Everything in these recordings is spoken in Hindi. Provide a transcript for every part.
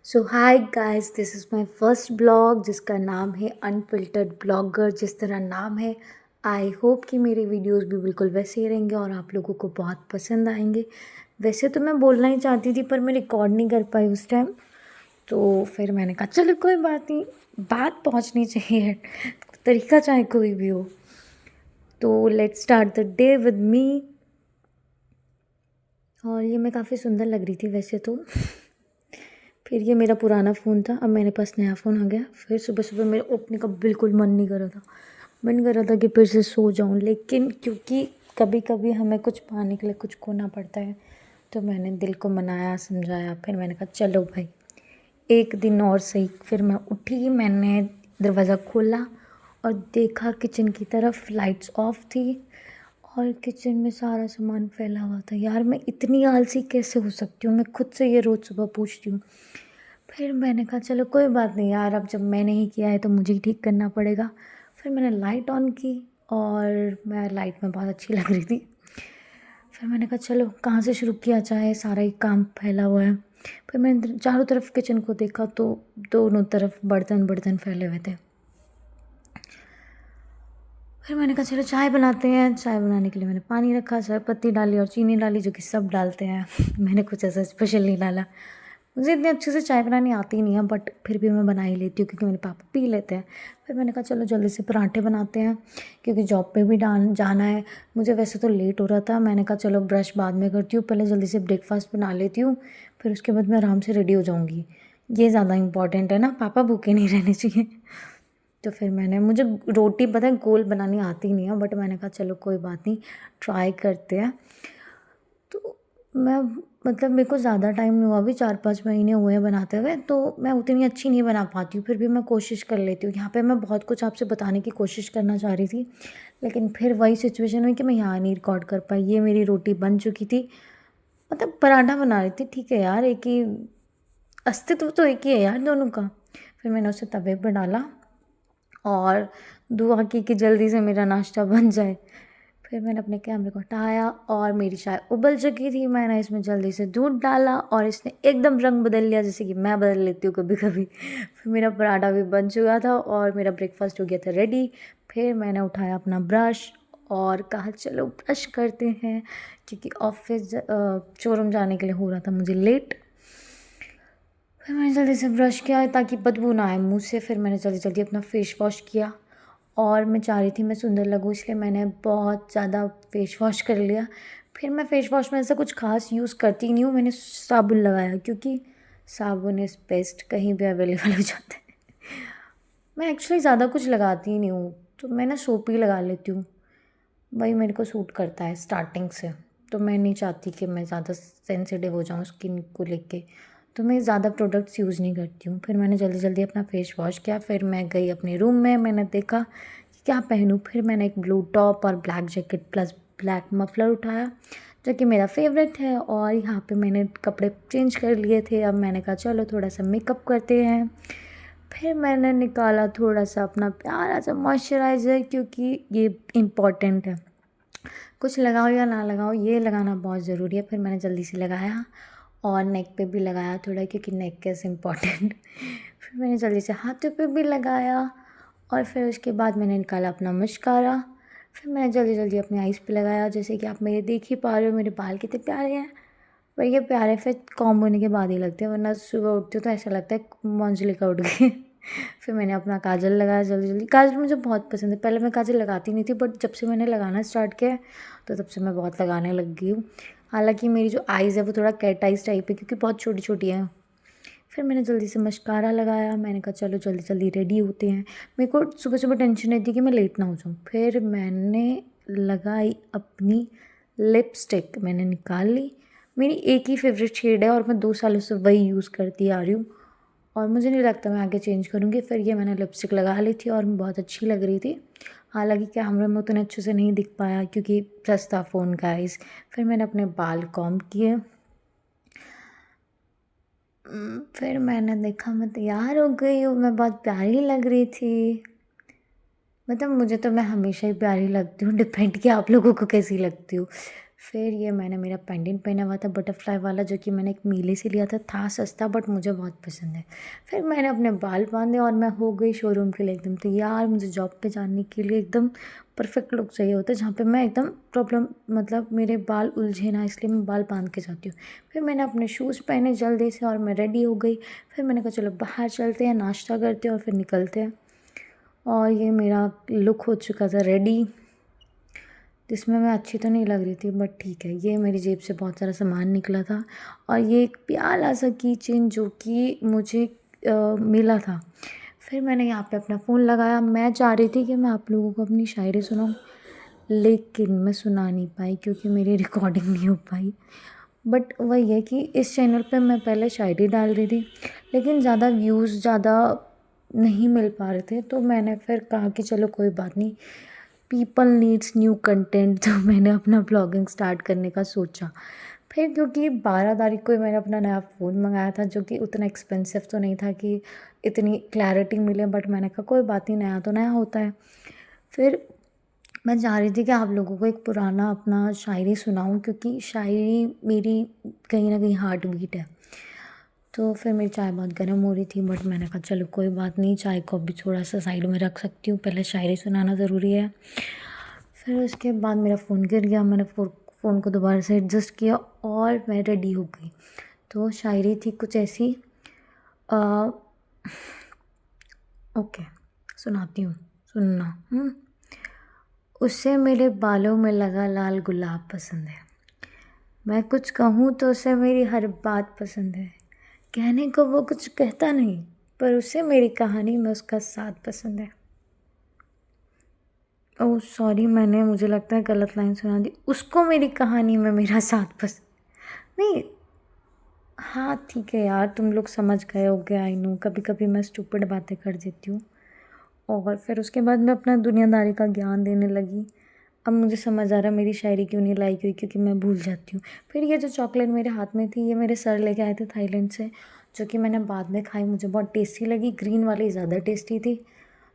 So hi guys, this is my first blog जिसका नाम है अनफिल्टर्ड ब्लॉगर। जिस तरह नाम है, आई होप कि मेरे वीडियोस भी बिल्कुल वैसे ही रहेंगे और आप लोगों को बहुत पसंद आएंगे। वैसे तो मैं बोलना ही चाहती थी पर मैं रिकॉर्ड नहीं कर पाई उस टाइम, तो फिर मैंने कहा चलो कोई बात नहीं, बात पहुंचनी चाहिए, तरीका चाहे कोई भी हो। तो let's start the day with me. और ये मैं काफ़ी सुंदर लग रही थी वैसे तो। फिर ये मेरा पुराना फ़ोन था, अब मेरे पास नया फ़ोन आ गया। फिर सुबह सुबह मेरे उठने का बिल्कुल मन नहीं कर रहा था। मन कर रहा था कि फिर से सो जाऊं, लेकिन क्योंकि कभी कभी हमें कुछ पाने के लिए कुछ खोना पड़ता है, तो मैंने दिल को मनाया, समझाया। फिर मैंने कहा चलो भाई, एक दिन और सही। फिर मैं उठी, मैंने दरवाज़ा खोला और देखा किचन की तरफ, लाइट्स ऑफ थी और किचन में सारा सामान फैला हुआ था। यार मैं इतनी आलसी कैसे हो सकती हूँ, मैं खुद से ये रोज़ सुबह पूछती हूँ। फिर मैंने कहा चलो कोई बात नहीं यार, अब जब मैंने ही किया है तो मुझे ही ठीक करना पड़ेगा। फिर मैंने लाइट ऑन की और मैं लाइट में बहुत अच्छी लग रही थी। फिर मैंने कहा चलो कहाँ से शुरू किया जाए, सारा ही काम फैला हुआ है। फिर मैंने चारों तरफ किचन को देखा तो दोनों तरफ बर्तन बर्तन फैले हुए थे। फिर मैंने कहा चलो चाय बनाते हैं। चाय बनाने के लिए मैंने पानी रखा, चाय पत्ती डाली और चीनी डाली, जो कि सब डालते हैं। मैंने कुछ ऐसा स्पेशल नहीं डाला। मुझे इतने अच्छे से चाय बनानी आती नहीं है, बट फिर भी मैं बना ही लेती हूँ क्योंकि मेरे पापा पी लेते हैं। फिर मैंने कहा चलो जल्दी से पराठे बनाते हैं क्योंकि जॉब पे भी जाना है। मुझे वैसे तो लेट हो रहा था, मैंने कहा चलो ब्रश बाद में करती हूँ, पहले जल्दी से ब्रेकफास्ट बना लेती हूँ, फिर उसके बाद मैं आराम से रेडी हो जाऊँगी। ये ज़्यादा इंपॉर्टेंट है ना, पापा भूखे नहीं रहने चाहिए। तो फिर मुझे रोटी पता है गोल बनानी आती नहीं है, बट मैंने कहा चलो कोई बात नहीं, ट्राई करते हैं। तो मैं मतलब मेरे को ज़्यादा टाइम नहीं हुआ, अभी 4-5 महीने हुए हैं बनाते हुए, तो मैं उतनी अच्छी नहीं बना पाती हूँ, फिर भी मैं कोशिश कर लेती हूँ। यहाँ पे मैं बहुत कुछ आपसे बताने की कोशिश करना चाह रही थी, लेकिन फिर वही सिचुएशन हुई कि मैं यहाँ नहीं रिकॉर्ड कर पाई। ये मेरी रोटी बन चुकी थी, मतलब पराठा बना रही थी, ठीक है यार, एक ही अस्तित्व तो एक ही है यार दोनों का। फिर मैंने उसे तवे पर डाला और दुआ की कि जल्दी से मेरा नाश्ता बन जाए। फिर मैंने अपने कैमरे को हटाया और मेरी चाय उबल चुकी थी। मैंने इसमें जल्दी से दूध डाला और इसने एकदम रंग बदल लिया, जैसे कि मैं बदल लेती हूँ कभी कभी। फिर मेरा पराठा भी बन चुका था और मेरा ब्रेकफास्ट हो गया था रेडी। फिर मैंने उठाया अपना ब्रश और कहा चलो ब्रश करते हैं, क्योंकि ऑफिस शोरूम जाने के लिए हो रहा था मुझे लेट। फिर मैंने जल्दी से ब्रश किया ताकि बदबू ना आए मुँह से। फिर मैंने जल्दी जल्दी अपना फेस वॉश किया और मैं चाह रही थी मैं सुंदर लगूँ, इसलिए मैंने बहुत ज़्यादा फेस वॉश कर लिया। फिर मैं फेस वॉश में ऐसा कुछ खास यूज़ करती नहीं हूँ, मैंने साबुन लगाया क्योंकि साबुन इज़ बेस्ट, कहीं भी अवेलेबल हो जाता है। मैं एक्चुअली ज़्यादा कुछ लगाती ही नहीं हूँ, तो मैं ना सोप ही लगा लेती हूँ, वही मेरे को सूट करता है स्टार्टिंग से। तो मैं नहीं चाहती कि मैं ज़्यादा सेंसिटिव हो जाऊँ स्किन को लेके, तो मैं ज़्यादा प्रोडक्ट्स यूज़ नहीं करती हूँ। फिर मैंने जल्दी जल्दी अपना फेस वॉश किया, फिर मैं गई अपने रूम में, मैंने देखा कि क्या पहनूँ। फिर मैंने एक ब्लू टॉप और black jacket plus black muffler उठाया, जो कि मेरा फेवरेट है, और यहाँ पे मैंने कपड़े चेंज कर लिए थे। अब मैंने कहा चलो थोड़ा सा मेकअप करते हैं। फिर मैंने निकाला थोड़ा सा अपना प्यारा सा मॉइस्चराइज़र, क्योंकि ये इम्पॉर्टेंट है, कुछ लगाओ या ना लगाओ ये लगाना बहुत ज़रूरी है। फिर मैंने जल्दी से लगाया और नेक पे भी लगाया थोड़ा, क्योंकि नेक कैसे इम्पॉर्टेंट। फिर मैंने जल्दी से हाथों पे भी लगाया और फिर उसके बाद मैंने निकाला अपना मस्कारा। फिर मैंने जल्दी जल्दी अपने आइज़ पे लगाया, जैसे कि आप मेरे देख ही पा रहे हो मेरे बाल कितने प्यारे हैं। पर ये प्यारे फिर कॉम्ब होने के बाद ही लगते हैं, वरना सुबह उठती हूँ तो ऐसा लगता है मंजलिका उठ गई। फिर मैंने अपना काजल लगाया जल्दी जल्दी। काजल मुझे बहुत पसंद है, पहले मैं काजल लगाती नहीं थी, बट जब से मैंने लगाना स्टार्ट किया है तो तब से मैं बहुत लगाने लग गई हूँ। हालांकि मेरी जो आइज़ है वो थोड़ा कैट आइज़ टाइप है, क्योंकि बहुत छोटी छोटी हैं। फिर मैंने जल्दी से मस्कारा लगाया, मैंने कहा चलो जल्दी जल्दी रेडी होते हैं। मेरे को सुबह सुबह टेंशन रहती कि मैं लेट ना हो जाऊँ। फिर मैंने लगाई अपनी लिपस्टिक, मैंने निकाल ली। मेरी एक ही फेवरेट शेड है और मैं 2 सालों से वही यूज़ करती आ रही हूँ और मुझे नहीं लगता मैं आगे चेंज करूँगी। फिर ये मैंने लिपस्टिक लगा ली थी और बहुत अच्छी लग रही थी। हालांकि कैमरे में उतने अच्छे से नहीं दिख पाया क्योंकि सस्ता फ़ोन गाइस। फिर मैंने अपने बाल कॉम्ब किए। फिर मैंने देखा मैं तैयार हो गई हूँ, मैं बहुत प्यारी लग रही थी। मतलब मुझे तो मैं हमेशा ही प्यारी लगती हूँ, डिपेंड किया आप लोगों को कैसी लगती हूँ। फिर ये मैंने मेरा पेंडेंट पहना हुआ था बटरफ्लाई वाला, जो कि मैंने एक मेले से लिया था सस्ता बट मुझे बहुत पसंद है। फिर मैंने अपने बाल बांधे और मैं हो गई शोरूम के लिए एकदम तैयार। मुझे जॉब पे जाने के लिए एकदम परफेक्ट लुक चाहिए होता है, जहाँ पे मैं एकदम प्रॉब्लम मतलब मेरे बाल उलझे ना, इसलिए मैं बाल बांध के जाती हूँ। फिर मैंने अपने शूज़ पहने जल्दी से और मैं रेडी हो गई। फिर मैंने कहा चलो बाहर चलते हैं, नाश्ता करते हैं और फिर निकलते हैं। और ये मेरा लुक हो चुका था रेडी, जिसमें मैं अच्छी तो नहीं लग रही थी बट ठीक है। ये मेरी जेब से बहुत सारा सामान निकला था और ये एक प्यारा सा की चेन जो कि मुझे मिला था। फिर मैंने यहाँ पे अपना फ़ोन लगाया। मैं चाह रही थी कि मैं आप लोगों को अपनी शायरी सुनाऊँ, लेकिन मैं सुना नहीं पाई क्योंकि मेरी रिकॉर्डिंग नहीं हो पाई। बट वही है कि इस चैनल पे मैं पहले शायरी डाल रही थी, लेकिन ज़्यादा व्यूज़ ज़्यादा नहीं मिल पा रहे थे, तो मैंने फिर कहा कि चलो कोई बात नहीं, पीपल नीड्स न्यू कंटेंट। तो मैंने अपना ब्लॉगिंग स्टार्ट करने का सोचा। फिर क्योंकि 12 तारीख को ही मैंने अपना नया फ़ोन मंगाया था, जो कि उतना एक्सपेंसिव तो नहीं था कि इतनी क्लैरिटी मिले, बट मैंने कहा कोई बात नहीं, नया तो नया होता है। फिर मैं चाह रही थी कि आप लोगों को एक पुराना अपना शायरी सुनाऊँ, क्योंकि शायरी मेरी कहीं न कहीं हार्ट बीट है। तो फिर मेरी चाय बहुत गर्म हो रही थी, बट मैंने कहा चलो कोई बात नहीं, चाय को अभी थोड़ा-सा साइड में रख सकती हूँ, पहले शायरी सुनाना ज़रूरी है। फिर उसके बाद मेरा फ़ोन गिर गया, मैंने फ़ोन को दोबारा से एडजस्ट किया और मैं रेडी हो गई। तो शायरी थी कुछ ऐसी, अ, ओके सुनाती हूँ, सुनना। उसे मेरे बालों में लगा लाल गुलाब पसंद है। मैं कुछ कहूँ तो उसे मेरी हर बात पसंद है। कहने को वो कुछ कहता नहीं, पर उसे मेरी कहानी में उसका साथ पसंद है। ओह सॉरी, मैंने मुझे लगता है गलत लाइन सुना दी। उसको मेरी कहानी में मेरा साथ पसंद नहीं। हाँ ठीक है यार, तुम लोग समझ गए होगे, आई नो कभी कभी मैं स्टूपिड बातें कर देती हूँ। और फिर उसके बाद मैं अपना दुनियादारी का ज्ञान देने लगी। अब मुझे समझ आ रहा मेरी शायरी क्यों नहीं लाइक हुई, क्योंकि मैं भूल जाती हूँ। फिर ये जो चॉकलेट मेरे हाथ में थी, ये मेरे सर लेके आए थे थाईलैंड से, जो कि मैंने बाद में खाई, मुझे बहुत टेस्टी लगी। ग्रीन वाली ज़्यादा टेस्टी थी।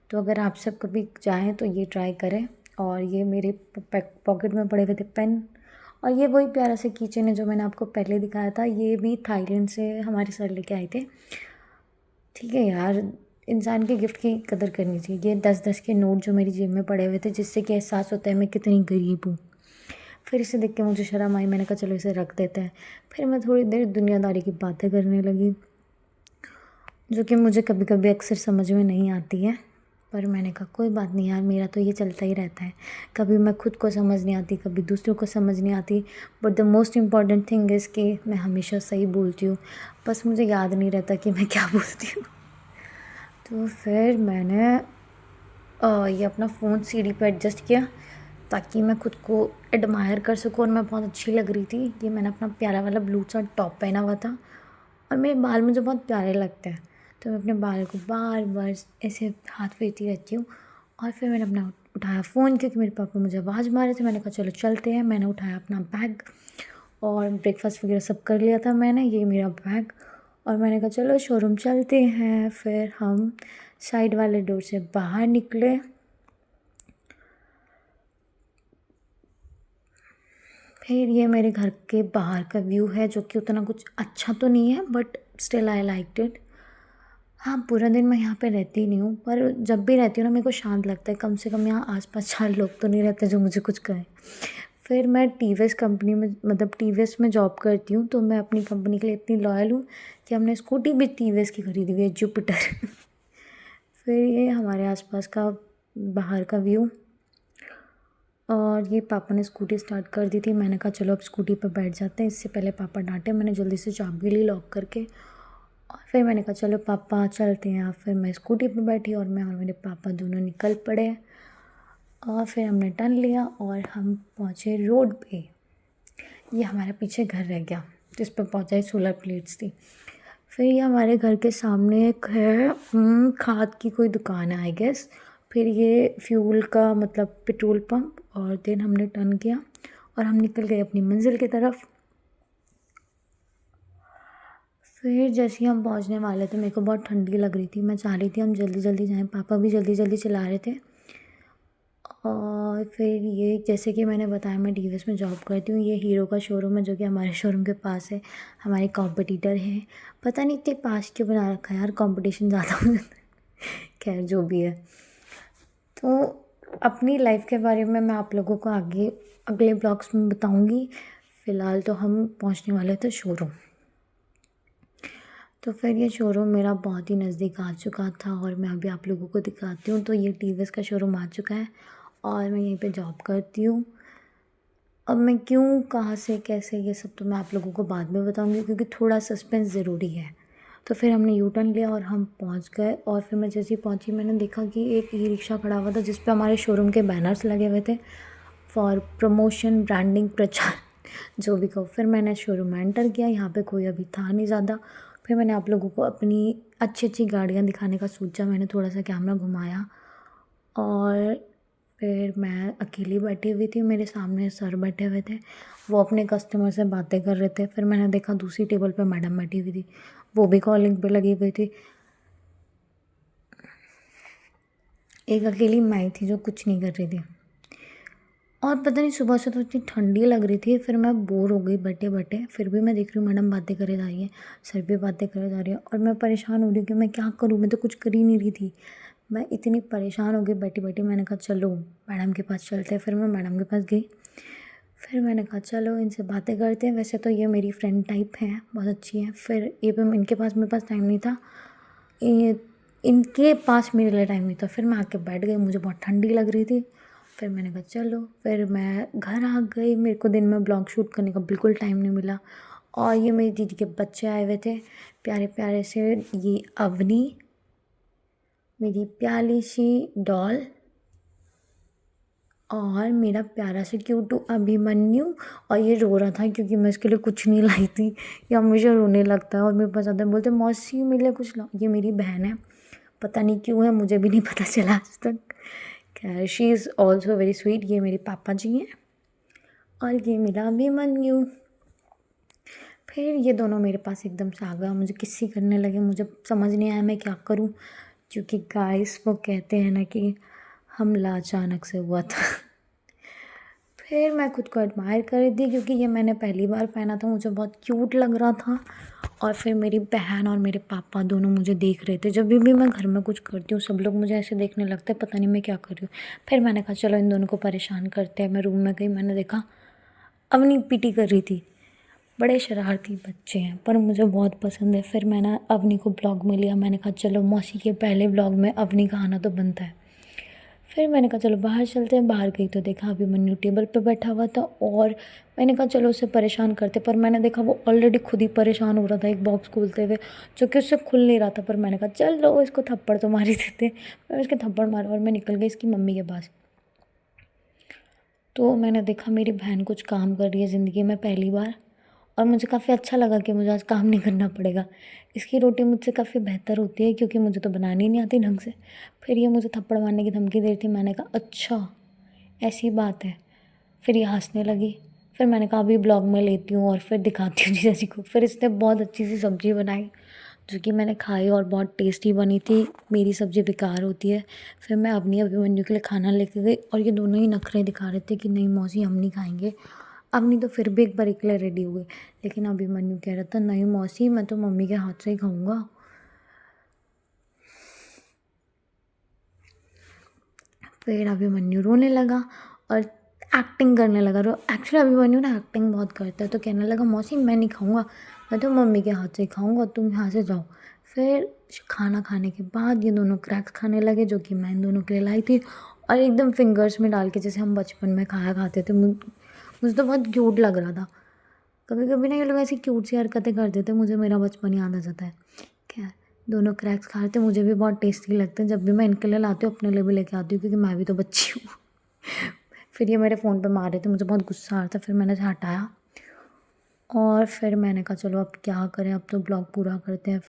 तो अगर आप सब कभी जाएँ तो ये ट्राई करें। और ये मेरे पॉकेट में पड़े हुए थे पेन। और ये वही प्यारा सा कीचेन है जो मैंने आपको पहले दिखाया था, ये भी थाईलैंड से हमारे सर लेके आए थे। ठीक है यार, इंसान के गिफ्ट की कदर करनी चाहिए। ये 10-10 के नोट जो मेरी जेब में पड़े हुए थे, जिससे कि एहसास होता है मैं कितनी गरीब हूँ। फिर इसे देख के मुझे शर्म आई, मैंने कहा चलो इसे रख देते हैं। फिर मैं थोड़ी देर दुनियादारी की बातें करने लगी, जो कि मुझे कभी कभी अक्सर समझ में नहीं आती है। पर मैंने कहा कोई बात नहीं यार, मेरा तो ये चलता ही रहता है। कभी मैं खुद को समझ नहीं आती, कभी दूसरों को समझ नहीं आती, but the most important thing is कि मैं हमेशा सही बोलती हूँ। बस मुझे याद नहीं रहता कि मैं क्या बोलती हूँ। तो फिर मैंने ये अपना फ़ोन सीढ़ी पे एडजस्ट किया, ताकि मैं खुद को एडमायर कर सकूँ और मैं बहुत अच्छी लग रही थी। ये मैंने अपना प्यारा वाला ब्लू सा टॉप पहना हुआ था और मेरे बाल मुझे बहुत प्यारे लगते हैं, तो मैं अपने बाल को बार बार ऐसे हाथ फेरती रहती हूँ। और फिर मैंने अपना उठाया फ़ोन, क्योंकि मेरे पापा मुझे आवाज़ मार रहे थे। मैंने कहा चलो चलते हैं। मैंने उठाया अपना बैग और ब्रेकफास्ट वगैरह सब कर लिया था मैंने, ये मेरा बैग। और मैंने कहा चलो शोरूम चलते हैं। फिर हम साइड वाले डोर से बाहर निकले। फिर ये मेरे घर के बाहर का व्यू है, जो कि उतना कुछ अच्छा तो नहीं है, but still I liked it. हाँ, पूरा दिन मैं यहाँ पे रहती ही नहीं हूँ, पर जब भी रहती हूँ ना, मेरे को शांत लगता है। कम से कम यहाँ आस-पास 4 लोग तो नहीं रहते जो मुझे कुछ कहें। फिर मैं टीवीएस कंपनी में, मतलब टीवीएस में जॉब करती हूँ, तो मैं अपनी कंपनी के लिए इतनी लॉयल हूँ कि हमने स्कूटी भी टीवीएस की खरीदी हुई है, जुपिटर। फिर ये हमारे आस-पास का बाहर का व्यू। और ये पापा ने स्कूटी स्टार्ट कर दी थी। मैंने कहा चलो अब स्कूटी पर बैठ जाते हैं, इससे पहले पापा डांटे। मैंने जल्दी से चाबी ली लॉक करके, और फिर मैंने कहा चलो पापा चलते हैं। फिर मैं स्कूटी पर बैठी और मैं और मेरे पापा दोनों निकल पड़े। और फिर हमने टर्न लिया और हम पहुँचे रोड पे। ये हमारे पीछे घर रह गया, जिस पर पहुँचाई सोलर प्लेट्स थी। फिर ये हमारे घर के सामने एक है खाद की कोई दुकान है आई गेस। फिर ये फ्यूल का मतलब पेट्रोल पंप। और देन हमने टर्न किया और हम निकल गए अपनी मंजिल की तरफ। फिर जैसे ही हम पहुंचने वाले थे, मेरे को बहुत ठंडी लग रही थी। मैं चाह रही थी हम जल्दी जल्दी जाएं, पापा भी जल्दी जल्दी चला रहे थे। और फिर ये जैसे कि मैंने बताया मैं टीवीएस में जॉब करती हूँ। ये हीरो का शोरूम है जो कि हमारे शोरूम के पास है। हमारे कॉम्पिटिटर हैं, पता नहीं इतने पास क्यों बना रखा है यार, कंपटीशन ज़्यादा हो जाता है। खैर जो भी है, तो अपनी लाइफ के बारे में मैं आप लोगों को आगे अगले ब्लॉग्स में बताऊँगी। फ़िलहाल तो हम पहुँचने वाले थे शोरूम। तो फिर ये शोरूम मेरा बहुत ही नज़दीक आ चुका था और मैं अभी आप लोगों को दिखाती हूँ। तो ये टीवीएस का शोरूम आ चुका है और मैं यहीं पे जॉब करती हूँ। अब मैं क्यों, कहाँ से, कैसे, ये सब तो मैं आप लोगों को बाद में बताऊँगी क्योंकि थोड़ा सस्पेंस ज़रूरी है। तो फिर हमने यू टर्न लिया और हम पहुँच गए। और फिर मैं जैसे ही पहुँची मैंने देखा कि एक ई रिक्शा खड़ा हुआ था जिस पे हमारे शोरूम के बैनर्स लगे हुए थे फॉर प्रमोशन, ब्रांडिंग, प्रचार, जो भी कहो। फिर मैंने शोरूम में एंटर किया। यहाँ पे कोई अभी था नहीं ज़्यादा। फिर मैंने आप लोगों को अपनी अच्छी अच्छी गाड़ियाँ दिखाने का सोचा। मैंने थोड़ा सा कैमरा घुमाया और फिर मैं अकेली बैठी हुई थी। मेरे सामने सर बैठे हुए थे, वो अपने कस्टमर से बातें कर रहे थे। फिर मैंने देखा दूसरी टेबल पे मैडम बैठी हुई थी, वो भी कॉलिंग पे लगी हुई थी। एक अकेली मैं थी जो कुछ नहीं कर रही थी। और पता नहीं सुबह से तो इतनी ठंडी लग रही थी। फिर मैं बोर हो गई बैठे बैठे। फिर भी मैं देख रही हूँ मैडम बातें करे जा रही है, सर भी बातें करे जा रही है और मैं परेशान हो रही हूँ कि मैं क्या करूँ। मैं तो कुछ कर ही नहीं रही थी। मैं इतनी परेशान हो गई बैठी बैठी। मैंने कहा चलो मैडम के पास चलते हैं। फिर मैं मैडम के पास गई। फिर मैंने कहा चलो इनसे बातें करते हैं। वैसे तो ये मेरी फ्रेंड टाइप हैं, बहुत अच्छी हैं। फिर ये भी इनके पास मेरे पास टाइम नहीं था, ये इनके पास मेरे लिए टाइम नहीं था। फिर मैं आके बैठ गई, मुझे बहुत ठंडी लग रही थी। फिर मैंने कहा चलो। फिर मैं घर आ गई। मेरे को दिन में ब्लॉग शूट करने का बिल्कुल टाइम नहीं मिला। और ये मेरी दीदी के बच्चे आए हुए थे प्यारे प्यारे से। ये अवनी, मेरी प्यारी सी डॉल, और मेरा प्यारा सा क्यूटू अभिमन्यु। और ये रो रहा था क्योंकि मैं इसके लिए कुछ नहीं लाई थी। ये हमेशा रोने लगता है और मेरे पास आता है, बोलते मौसी मेरे लिए कुछ लाओ। ये मेरी बहन है, पता नहीं क्यों है, मुझे भी नहीं पता चला आज तक। खैर she is also very sweet. ये मेरे पापा जी हैं और ये मेरा अभिमन्यु। फिर ये दोनों मेरे पास एकदम से आ गया, मुझे किस्सी करने लगे। मुझे समझ नहीं आया मैं क्या करूं क्योंकि गाइस वो कहते हैं ना कि हमला अचानक से हुआ था। फिर मैं खुद को एडमायर कर रही थी क्योंकि ये मैंने पहली बार पहना था, मुझे बहुत क्यूट लग रहा था। और फिर मेरी बहन और मेरे पापा दोनों मुझे देख रहे थे। जब भी मैं घर में कुछ करती हूँ सब लोग मुझे ऐसे देखने लगते हैं, पता नहीं मैं क्या कर रही हूँ। फिर मैंने कहा चलो इन दोनों को परेशान करते हैं। मैं रूम में गई, मैंने देखा अवनी पीटी कर रही थी। बड़े शरारती बच्चे हैं पर मुझे बहुत पसंद है। फिर मैंने अवनी को ब्लॉग में लिया। मैंने कहा चलो मौसी के पहले ब्लॉग में अवनी का आना तो बनता है। फिर मैंने कहा चलो बाहर चलते हैं। बाहर गई तो देखा अभिमन्यु टेबल पे बैठा हुआ था और मैंने कहा चलो उसे परेशान करते। पर मैंने देखा वो ऑलरेडी खुद ही परेशान हो रहा था एक बॉक्स खोलते हुए जो कि उससे खुल नहीं रहा था। पर मैंने कहा चलो इसको थप्पड़ तो मार ही देते। मैं उसके थप्पड़ मारा और मैं निकल गई इसकी मम्मी के पास। तो मैंने देखा मेरी बहन कुछ काम कर रही है ज़िंदगी में पहली बार और मुझे काफ़ी अच्छा लगा कि मुझे आज काम नहीं करना पड़ेगा। इसकी रोटी मुझसे काफ़ी बेहतर होती है क्योंकि मुझे तो बनानी नहीं आती ढंग से। फिर ये मुझे थप्पड़ मारने की धमकी दे रही थी। मैंने कहा अच्छा ऐसी बात है। फिर ये हंसने लगी। फिर मैंने कहा अभी ब्लॉग में लेती हूँ और फिर दिखाती हूँ जीजा जी को। फिर इसने बहुत अच्छी सी सब्ज़ी बनाई जो कि मैंने खाई और बहुत टेस्टी बनी थी। मेरी सब्ज़ी बेकार होती है। फिर मैं अपनी अभिमन्यु के लिए खाना लेके गई और ये दोनों ही नखरे दिखा रहे थे कि नहीं मौसी हम नहीं खाएंगे। अवनी तो फिर भी एक बार के लिए रेडी हुए लेकिन अभिमन्यु कह रहा था नहीं मौसी मैं तो मम्मी के हाथ से ही खाऊंगा। फिर अभिमन्यु रोने लगा और एक्टिंग करने लगा। एक्चुअली अभिमन्यु ना एक्टिंग बहुत करता है तो कहने लगा मौसी मैं नहीं खाऊंगा, मैं तो मम्मी के हाथ से ही खाऊंगा, तुम यहाँ से जाओ। फिर खाना खाने के बाद ये दोनों क्रैक्स खाने लगे जो कि मैं इन दोनों के लिए लाई थी और एकदम फिंगर्स में डाल के जैसे हम बचपन में खाया खाते थे। मुझे तो बहुत क्यूट लग रहा था। कभी कभी ना ये लोग ऐसी क्यूट सी हरकतें कर देते, मुझे मेरा बचपन याद आ जाता है। क्या दोनों क्रैक्स खा रहे थे, मुझे भी बहुत टेस्टी लगते हैं। जब भी मैं इनके लिए लाती हूँ अपने लिए भी लेके आती हूँ क्योंकि मैं भी तो बच्ची हूँ। फिर ये मेरे फ़ोन पे मार रहे थे, मुझे बहुत गुस्सा आ रहा था। फिर मैंने इसे हटाया और फिर मैंने कहा चलो अब क्या करें, अब तो ब्लॉग पूरा करते हैं।